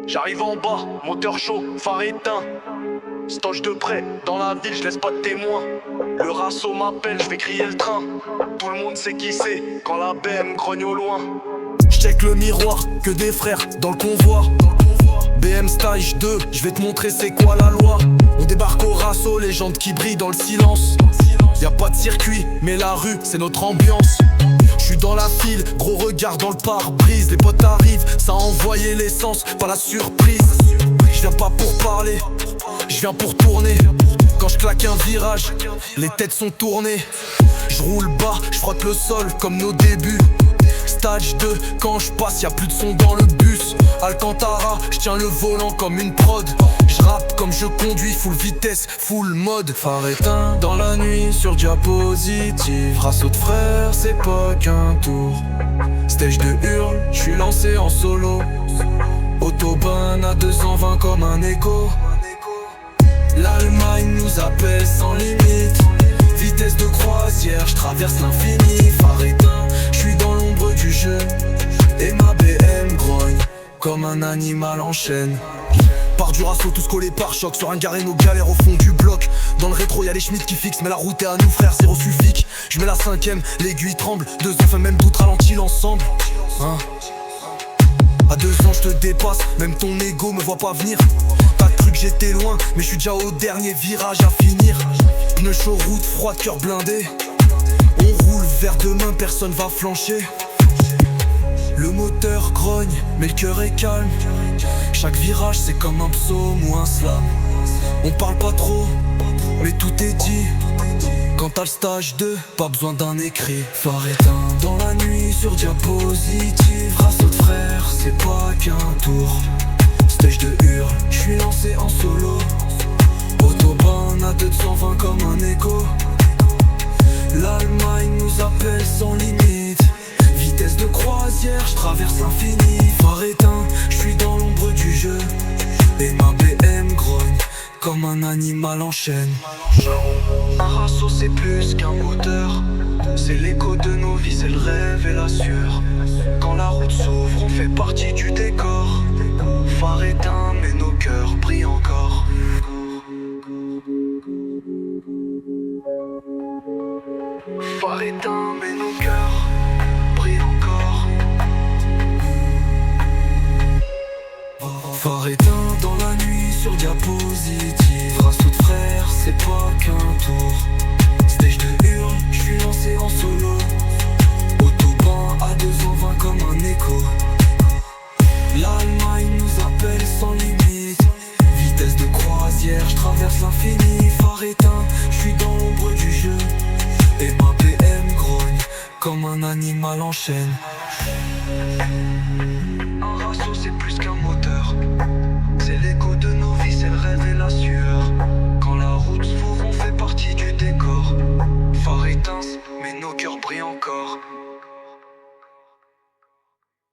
J'arrive en bas, moteur chaud, phare éteint. Stoche de près, dans la ville, je laisse pas de témoins. Le rasso m'appelle, je vais crier le train. Tout le monde sait qui c'est, quand la BM grogne au loin. J'check le miroir, que des frères dans le convoi. BM Stage 2, je vais te montrer c'est quoi la loi. On débarque au rasso, les jantes qui brillent dans le silence. Y'a pas de circuit, mais la rue, c'est notre ambiance. J'suis dans la file, gros regard dans le pare-brise. Les potes arrivent, ça a envoyé l'essence, pas la surprise. J'viens pas pour parler, j'viens pour tourner. Quand je claque un virage, les têtes sont tournées. J'roule bas, j'frotte le sol comme nos débuts. Stage 2, quand je passe, y'a plus de son dans le bus. Alcantara, j'tiens le volant comme une prod. J'rappe comme je conduis, full vitesse, full mode. Phare éteint dans la nuit sur diapositive. Rasso de frères, c'est pas qu'un tour. Stage de hurle, j'suis lancé en solo. Autobahn à 220 comme un écho. L'Allemagne nous appelle sans limite. Vitesse de croisière, j'traverse l'infini. Phare éteint, j'suis dans l'ombre du jeu. Et ma BM grogne comme un animal en chaîne. Par du rasso, tous collés par choc. Sur un garé, nos galères au fond du bloc. Dans le rétro, y'a les Schmitt qui fixent. Mais la route est à nous, frère, zéro sulfique. J'mets la cinquième, l'aiguille tremble. 2 ans, enfin même doute ralentit l'ensemble. À 2 ans, je te dépasse. Même ton ego me voit pas venir. T'as cru que j'étais loin, mais je suis déjà au dernier virage à finir. Pneus chaud, route froide, cœur blindé. On roule vers demain, personne va flancher. Le moteur grogne, mais le cœur est calme. Chaque virage c'est comme un psaume ou un slam. On parle pas trop, mais tout est dit. Quand t'as le stage 2, pas besoin d'un écrit. Phare éteint dans la nuit sur diapositive. Rasso de frères, c'est pas qu'un tour. Stage de hurle, j'suis lancé en solo. Autobahn à 220 comme un écho. L'Allemagne nous appelle sans limite. Vitesse de croisière, j'traverse l'infini. Phare éteint, j'suis dans l'ombre du jeu. Et ma BM grogne comme un animal en chaîne. Un rasso c'est plus qu'un moteur. C'est l'écho de nos vies, c'est le rêve et la sueur. Quand la route s'ouvre, on fait partie du décor. Phare éteint, mais nos cœurs brillent encore. Phare éteint, mais nos cœurs brillent encore. Phare éteint dans la nuit sur diapositive. Rasso de frères, c'est pas qu'un tour. Stage de hurle, j'suis lancé en solo. Autobahn à 220 comme un écho. L'Allemagne nous appelle sans limite. Vitesse de croisière, j'traverse l'infini. Phare éteint, j'suis dans l'ombre du jeu. Et ma BM grogne comme un animal en chaîne. Un rasso c'est plus qu'un moteur. C'est l'écho de nos vies, c'est le rêve et la sueur. Quand la route s'ouvre, on fait partie du décor. Phare éteint, mais nos cœurs brillent encore.